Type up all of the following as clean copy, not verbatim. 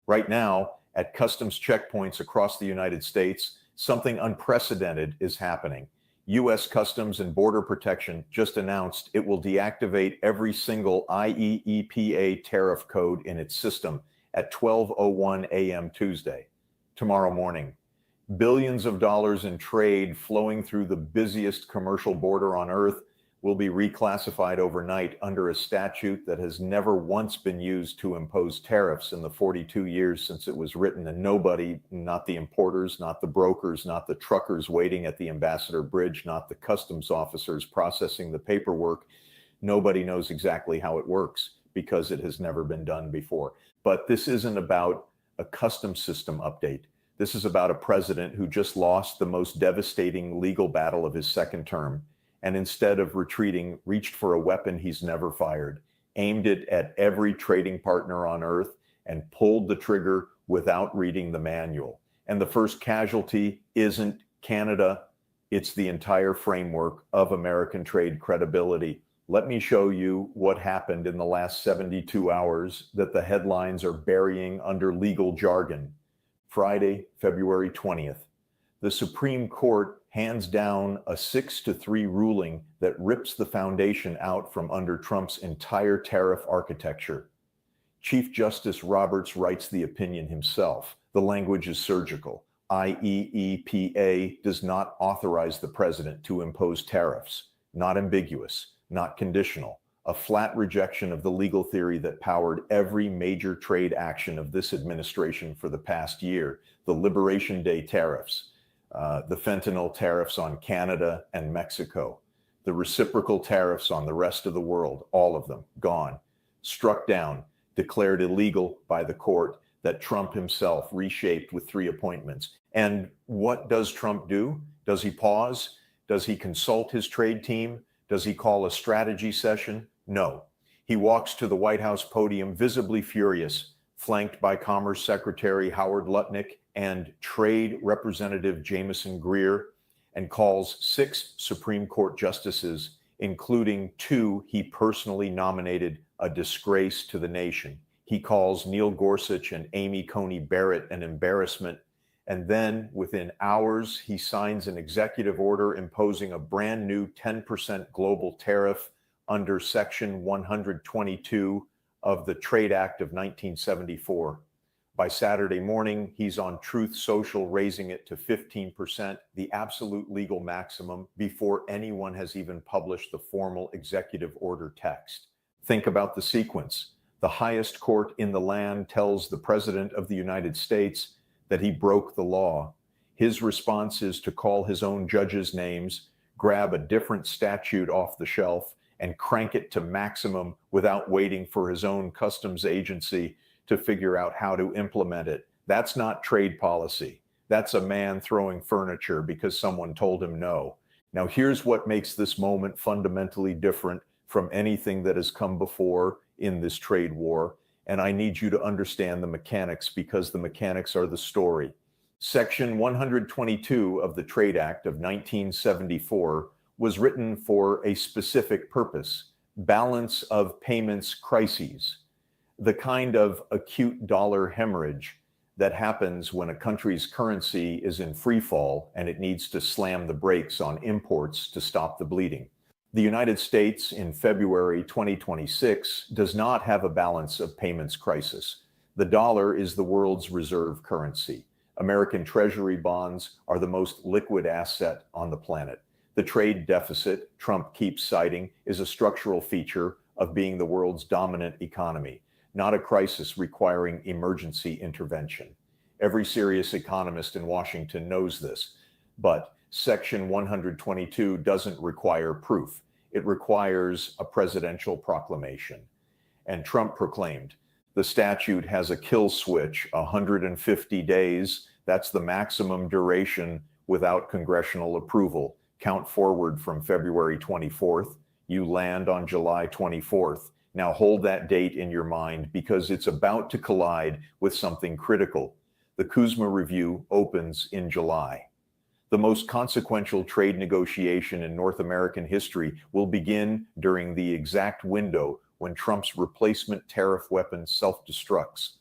Right now, at customs checkpoints across the United States, something unprecedented is happening. U.S. Customs and Border Protection just announced it will deactivate every single IEEPA tariff code in its system at 12:01 a.m. Tuesday, tomorrow morning. Billions of dollars in trade flowing through the busiest commercial border on Earth will be reclassified overnight under a statute that has never once been used to impose tariffs in the 42 years since it was written, and nobody, not the importers, not the brokers, not the truckers waiting at the Ambassador Bridge, not the customs officers processing the paperwork, nobody knows exactly how it works because it has never been done before. But this isn't about a customs system update. This is about a president who just lost the most devastating legal battle of his second term, and instead of retreating, reached for a weapon he's never fired, aimed it at every trading partner on Earth, and pulled the trigger without reading the manual. And the first casualty isn't Canada, it's the entire framework of American trade credibility. Let me show you what happened in the last 72 hours that the headlines are burying under legal jargon. Friday, February 20th. The Supreme Court hands down a 6-3 ruling that rips the foundation out from under Trump's entire tariff architecture. Chief Justice Roberts writes the opinion himself. The language is surgical. IEEPA does not authorize the president to impose tariffs. Not ambiguous, not conditional. A flat rejection of the legal theory that powered every major trade action of this administration for the past year. The Liberation Day tariffs, the fentanyl tariffs on Canada and Mexico, the reciprocal tariffs on the rest of the world, all of them gone, struck down, declared illegal by the court that Trump himself reshaped with 3 appointments. And what does Trump do? Does he pause? Does he consult his trade team? Does he call a strategy session? No. He walks to the White House podium visibly furious, flanked by Commerce Secretary Howard Lutnick and Trade Representative Jamieson Greer, and calls 6 Supreme Court justices, including 2 he personally nominated, a disgrace to the nation. He calls Neil Gorsuch and Amy Coney Barrett an embarrassment, and then within hours, he signs an executive order imposing a brand new 10% global tariff under Section 122 of the Trade Act of 1974. By Saturday morning, he's on Truth Social raising it to 15%, the absolute legal maximum, before anyone has even published the formal executive order text. Think about the sequence. The highest court in the land tells the President of the United States that he broke the law. His response is to call his own judges' names, grab a different statute off the shelf, and crank it to maximum without waiting for his own customs agency to figure out how to implement it. That's not trade policy. That's a man throwing furniture because someone told him no. Now, here's what makes this moment fundamentally different from anything that has come before in this trade war. And I need you to understand the mechanics because the mechanics are the story. Section 122 of the Trade Act of 1974 was written for a specific purpose: balance of payments crises, the kind of acute dollar hemorrhage that happens when a country's currency is in free fall and it needs to slam the brakes on imports to stop the bleeding. The United States in February 2026 does not have a balance of payments crisis. The dollar is the world's reserve currency. American Treasury bonds are the most liquid asset on the planet. The trade deficit Trump keeps citing is a structural feature of being the world's dominant economy, not a crisis requiring emergency intervention. Every serious economist in Washington knows this, but Section 122 doesn't require proof. It requires a presidential proclamation. And Trump proclaimed, the statute has a kill switch, 150 days. That's the maximum duration without congressional approval. Count forward from February 24th. You land on July 24th. Now hold that date in your mind because it's about to collide with something critical. The CUSMA review opens in July. The most consequential trade negotiation in North American history will begin during the exact window when Trump's replacement tariff weapon self-destructs.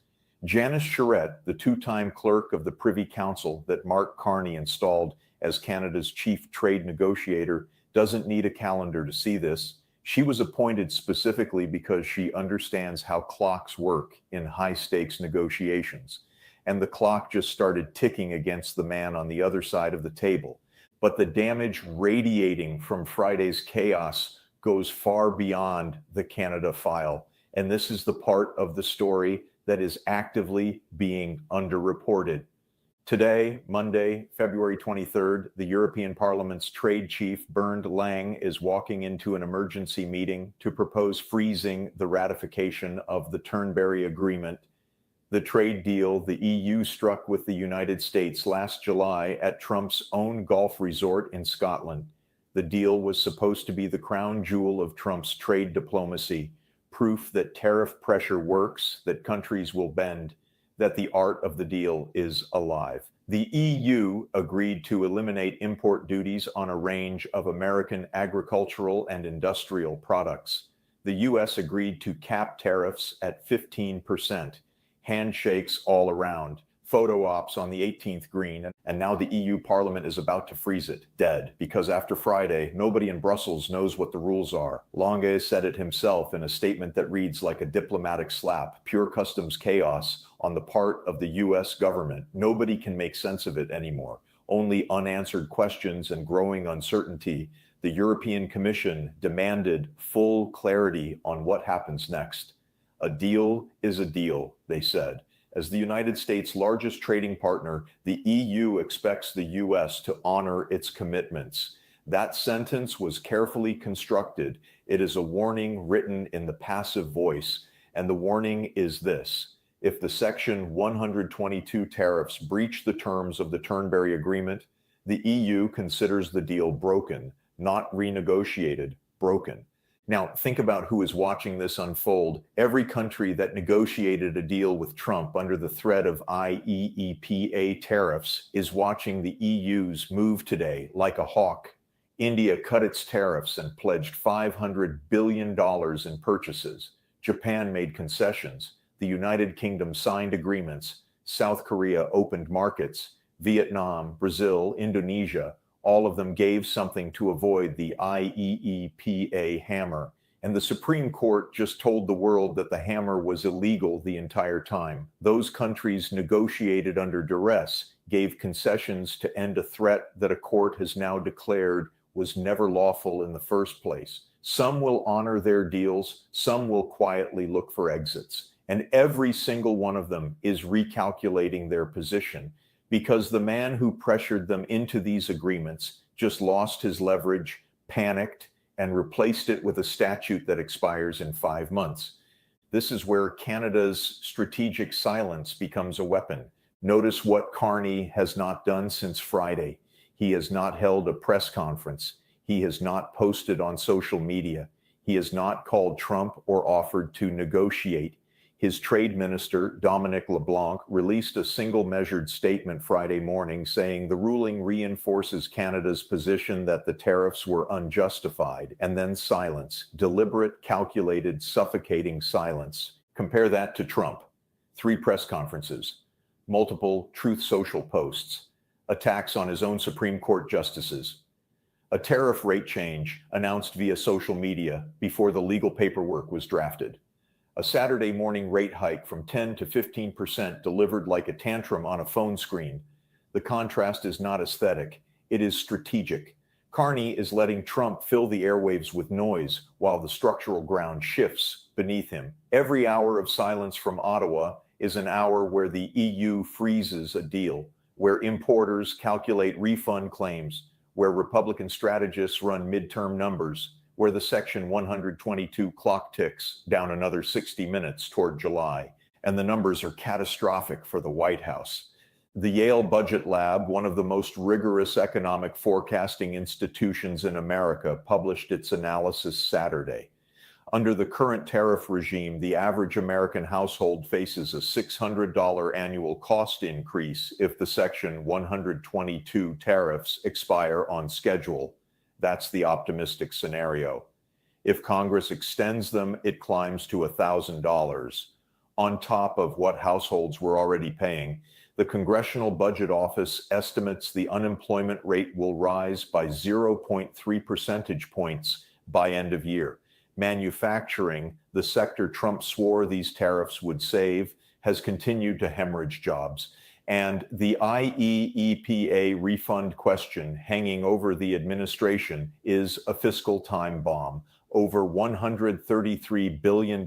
Janice Charette, the two-time clerk of the Privy Council that Mark Carney installed as Canada's chief trade negotiator, doesn't need a calendar to see this. She was appointed specifically because she understands how clocks work in high-stakes negotiations. And the clock just started ticking against the man on the other side of the table. But the damage radiating from Friday's chaos goes far beyond the Canada file. And this is the part of the story that is actively being underreported. Today, Monday, February 23rd, the European Parliament's trade chief, Bernd Lange, is walking into an emergency meeting to propose freezing the ratification of the Turnberry Agreement, the trade deal the EU struck with the United States last July at Trump's own golf resort in Scotland. The deal was supposed to be the crown jewel of Trump's trade diplomacy, proof that tariff pressure works, that countries will bend, that the art of the deal is alive. The EU agreed to eliminate import duties on a range of American agricultural and industrial products. The US agreed to cap tariffs at 15%. Handshakes all around, photo ops on the 18th green, and now the EU Parliament is about to freeze it, dead, because after Friday, nobody in Brussels knows what the rules are. Lange said it himself in a statement that reads like a diplomatic slap, pure customs chaos on the part of the US government. Nobody can make sense of it anymore. Only unanswered questions and growing uncertainty. The European Commission demanded full clarity on what happens next. A deal is a deal, they said. As the United States' largest trading partner, the EU expects the US to honor its commitments. That sentence was carefully constructed. It is a warning written in the passive voice, and the warning is this. If the Section 122 tariffs breach the terms of the Turnberry Agreement, the EU considers the deal broken, not renegotiated, broken. Now, think about who is watching this unfold. Every country that negotiated a deal with Trump under the threat of IEEPA tariffs is watching the EU's move today like a hawk. India cut its tariffs and pledged $500 billion in purchases. Japan made concessions. The United Kingdom signed agreements. South Korea opened markets. Vietnam, Brazil, Indonesia, all of them gave something to avoid the IEEPA hammer. And the Supreme Court just told the world that the hammer was illegal the entire time. Those countries negotiated under duress, gave concessions to end a threat that a court has now declared was never lawful in the first place. Some will honor their deals, some will quietly look for exits. And every single one of them is recalculating their position, because the man who pressured them into these agreements just lost his leverage, panicked, and replaced it with a statute that expires in 5 months. This is where Canada's strategic silence becomes a weapon. Notice what Carney has not done since Friday. He has not held a press conference. He has not posted on social media. He has not called Trump or offered to negotiate. His trade minister, Dominic LeBlanc, released a single measured statement Friday morning saying the ruling reinforces Canada's position that the tariffs were unjustified, and then silence, deliberate, calculated, suffocating silence. Compare that to Trump. 3 press conferences, multiple Truth Social posts, attacks on his own Supreme Court justices, a tariff rate change announced via social media before the legal paperwork was drafted. A Saturday morning rate hike from 10 to 15% delivered like a tantrum on a phone screen. The contrast is not aesthetic, it is strategic. Carney is letting Trump fill the airwaves with noise while the structural ground shifts beneath him. Every hour of silence from Ottawa is an hour where the EU freezes a deal, where importers calculate refund claims, where Republican strategists run midterm numbers, where the Section 122 clock ticks down another 60 minutes toward July, and the numbers are catastrophic for the White House. The Yale Budget Lab, one of the most rigorous economic forecasting institutions in America, published its analysis Saturday. Under the current tariff regime, the average American household faces a $600 annual cost increase if the Section 122 tariffs expire on schedule. That's the optimistic scenario. If Congress extends them, it climbs to $1,000. on top of what households were already paying. The Congressional Budget Office estimates the unemployment rate will rise by 0.3 percentage points by end of year. Manufacturing, the sector Trump swore these tariffs would save, has continued to hemorrhage jobs. And the IEEPA refund question hanging over the administration is a fiscal time bomb. Over $133 billion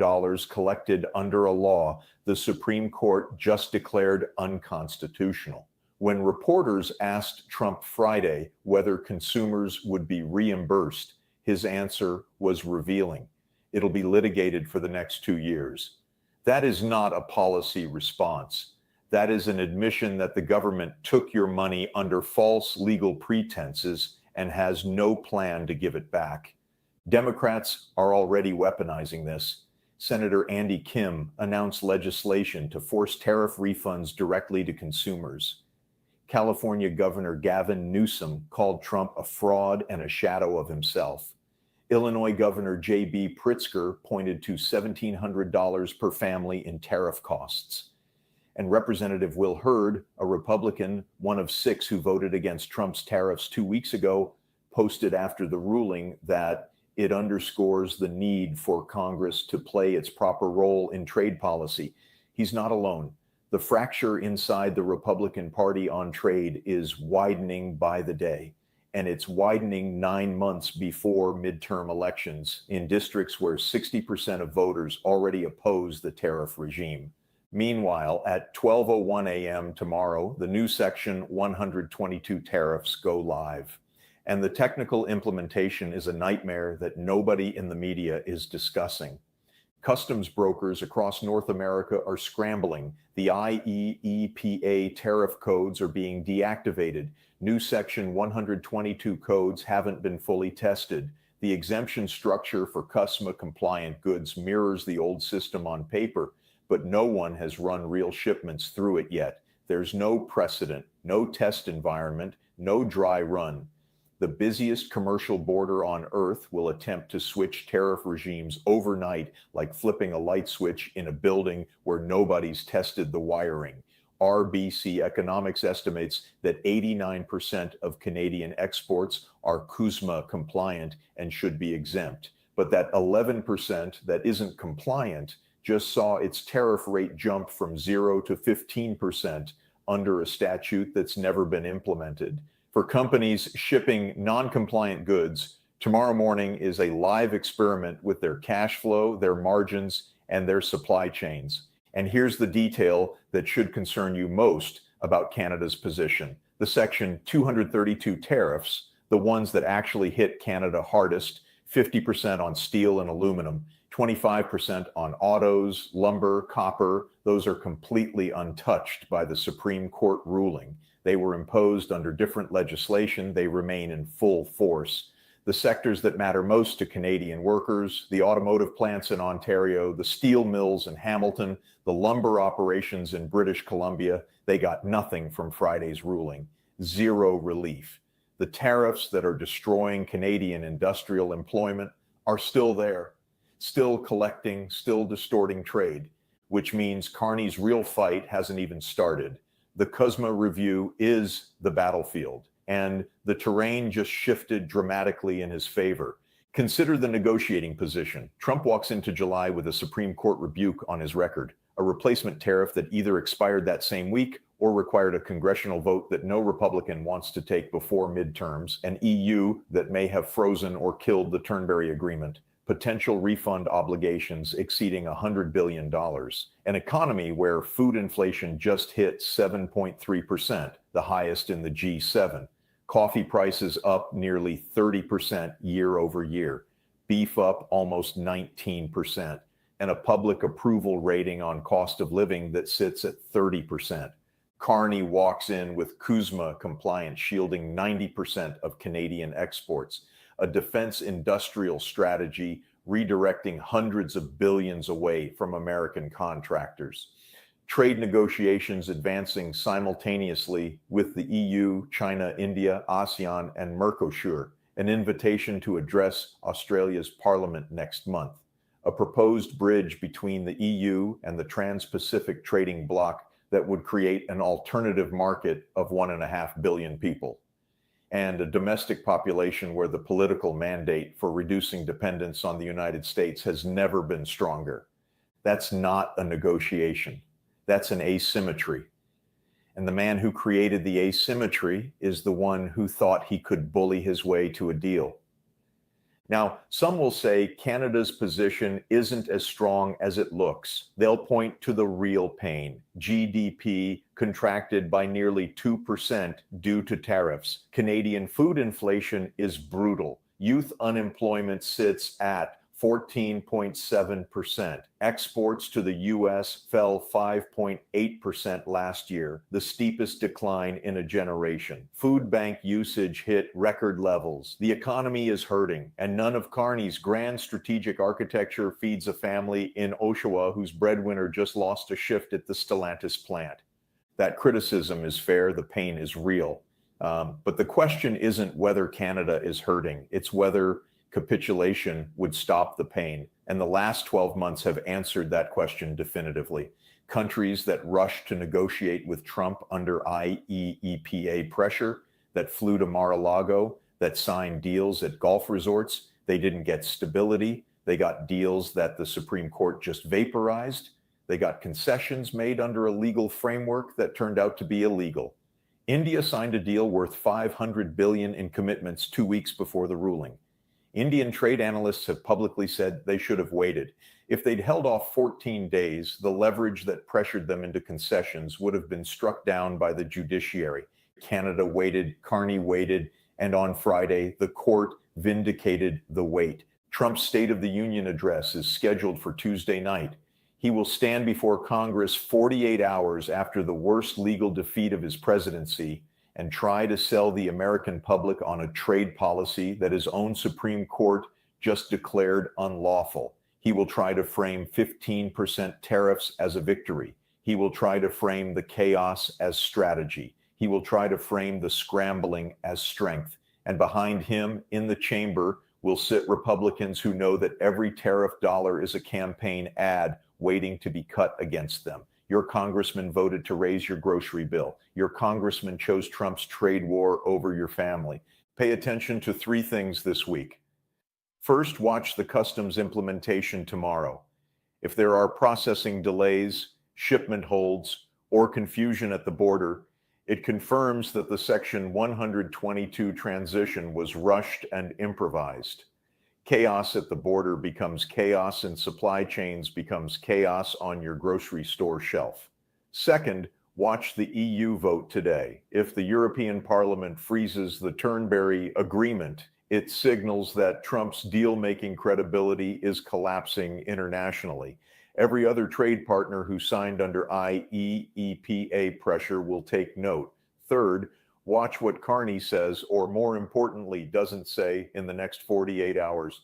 collected under a law the Supreme Court just declared unconstitutional. When reporters asked Trump Friday whether consumers would be reimbursed, his answer was revealing. It'll be litigated for the next 2 years. That is not a policy response. That is an admission that the government took your money under false legal pretenses and has no plan to give it back. Democrats are already weaponizing this. Senator Andy Kim announced legislation to force tariff refunds directly to consumers. California Governor Gavin Newsom called Trump a fraud and a shadow of himself. Illinois Governor J.B. Pritzker pointed to $1,700 per family in tariff costs. And Representative Will Hurd, a Republican, one of 6 who voted against Trump's tariffs 2 weeks ago, posted after the ruling that it underscores the need for Congress to play its proper role in trade policy. He's not alone. The fracture inside the Republican Party on trade is widening by the day, and it's widening 9 months before midterm elections in districts where 60% of voters already oppose the tariff regime. Meanwhile, at 12:01 a.m. tomorrow, the new Section 122 tariffs go live. And the technical implementation is a nightmare that nobody in the media is discussing. Customs brokers across North America are scrambling. The IEEPA tariff codes are being deactivated. New Section 122 codes haven't been fully tested. The exemption structure for CUSMA compliant goods mirrors the old system on paper, but no one has run real shipments through it yet. There's no precedent, no test environment, no dry run. The busiest commercial border on Earth will attempt to switch tariff regimes overnight, like flipping a light switch in a building where nobody's tested the wiring. RBC Economics estimates that 89% of Canadian exports are CUSMA compliant and should be exempt. But that 11% that isn't compliant just saw its tariff rate jump from 0 to 15% under a statute that's never been implemented. For companies shipping non-compliant goods, tomorrow morning is a live experiment with their cash flow, their margins, and their supply chains. And here's the detail that should concern you most about Canada's position. The Section 232 tariffs, the ones that actually hit Canada hardest, 50% on steel and aluminum, 25% on autos, lumber, copper, those are completely untouched by the Supreme Court ruling. They were imposed under different legislation. They remain in full force. The sectors that matter most to Canadian workers, the automotive plants in Ontario, the steel mills in Hamilton, the lumber operations in British Columbia, they got nothing from Friday's ruling. Zero relief. The tariffs that are destroying Canadian industrial employment are still there, still collecting, still distorting trade, which means Carney's real fight hasn't even started. The CUSMA review is the battlefield, and the terrain just shifted dramatically in his favor. Consider the negotiating position. Trump walks into July with a Supreme Court rebuke on his record, a replacement tariff that either expired that same week or required a congressional vote that no Republican wants to take before midterms, an EU that may have frozen or killed the Turnberry Agreement, potential refund obligations exceeding $100 billion, an economy where food inflation just hit 7.3%, the highest in the G7, coffee prices up nearly 30% year over year, beef up almost 19%, and a public approval rating on cost of living that sits at 30%. Carney walks in with CUSMA compliance shielding 90% of Canadian exports, a defense industrial strategy redirecting hundreds of billions away from American contractors. Trade negotiations advancing simultaneously with the EU, China, India, ASEAN, and Mercosur, an invitation to address Australia's parliament next month. a proposed bridge between the EU and the Trans-Pacific Trading Bloc that would create an alternative market of 1.5 billion people, and a domestic population where the political mandate for reducing dependence on the United States has never been stronger. That's not a negotiation. That's an asymmetry. And the man who created the asymmetry is the one who thought he could bully his way to a deal. Now, some will say Canada's position isn't as strong as it looks. They'll point to the real pain. GDP contracted by nearly 2% due to tariffs. Canadian food inflation is brutal. Youth unemployment sits at 14.7%. Exports to the U.S. fell 5.8% last year, the steepest decline in a generation. Food bank usage hit record levels. The economy is hurting, and none of Carney's grand strategic architecture feeds a family in Oshawa whose breadwinner just lost a shift at the Stellantis plant. That criticism is fair, the pain is real. But the question isn't whether Canada is hurting, it's whether capitulation would stop the pain. And the last 12 months have answered that question definitively. Countries that rushed to negotiate with Trump under IEEPA pressure, that flew to Mar-a-Lago, that signed deals at golf resorts, they didn't get stability. They got deals that the Supreme Court just vaporized. They got concessions made under a legal framework that turned out to be illegal. India signed a deal worth $500 billion in commitments 2 weeks before the ruling. Indian trade analysts have publicly said they should have waited. If they'd held off 14 days, the leverage that pressured them into concessions would have been struck down by the judiciary. Canada waited, Carney waited, and on Friday, the court vindicated the wait. Trump's State of the Union address is scheduled for Tuesday night. He will stand before Congress 48 hours after the worst legal defeat of his presidency and try to sell the American public on a trade policy that his own Supreme Court just declared unlawful. He will try to frame 15% tariffs as a victory. He will try to frame the chaos as strategy. He will try to frame the scrambling as strength. And behind him in the chamber will sit Republicans who know that every tariff dollar is a campaign ad waiting to be cut against them. Your congressman voted to raise your grocery bill. Your congressman chose Trump's trade war over your family. Pay attention to 3 things this week. First, watch the customs implementation tomorrow. If there are processing delays, shipment holds, or confusion at the border, it confirms that the Section 122 transition was rushed and improvised. Chaos at the border becomes chaos in supply chains, becomes chaos on your grocery store shelf. Second, watch the EU vote today. If the European Parliament freezes the Turnberry Agreement, it signals that Trump's deal-making credibility is collapsing internationally. Every other trade partner who signed under IEEPA pressure will take note. Third, watch what Carney says, or more importantly, doesn't say in the next 48 hours.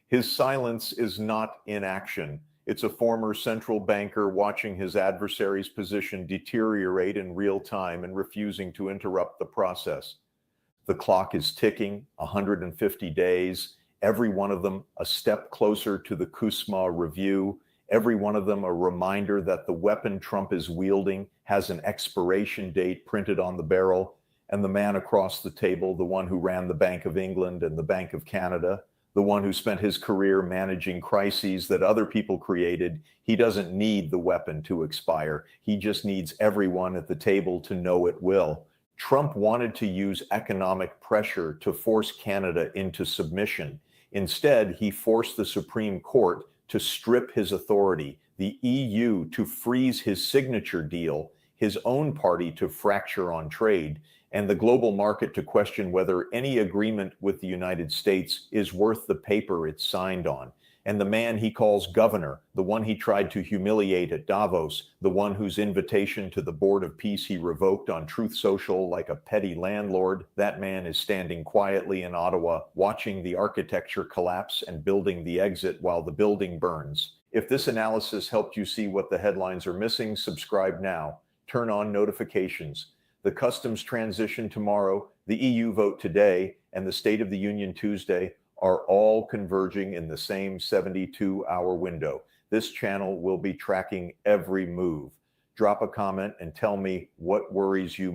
His silence is not inaction. It's a former central banker watching his adversary's position deteriorate in real time and refusing to interrupt the process. The clock is ticking, 150 days, every one of them a step closer to the CUSMA review, every one of them a reminder that the weapon Trump is wielding has an expiration date printed on the barrel. And the man across the table, the one who ran the Bank of England and the Bank of Canada, the one who spent his career managing crises that other people created, he doesn't need the weapon to expire. He just needs everyone at the table to know it will. Trump wanted to use economic pressure to force Canada into submission. Instead, he forced the Supreme Court to strip his authority, the EU to freeze his signature deal, his own party to fracture on trade, and the global market to question whether any agreement with the United States is worth the paper it's signed on. And the man he calls governor, the one he tried to humiliate at Davos, the one whose invitation to the Board of Peace he revoked on Truth Social like a petty landlord, that man is standing quietly in Ottawa, watching the architecture collapse and building the exit while the building burns. If this analysis helped you see what the headlines are missing, subscribe now. Turn on notifications. The customs transition tomorrow, the EU vote today, and the State of the Union Tuesday, are all converging in the same 72-hour window. This channel will be tracking every move. Drop a comment and tell me what worries you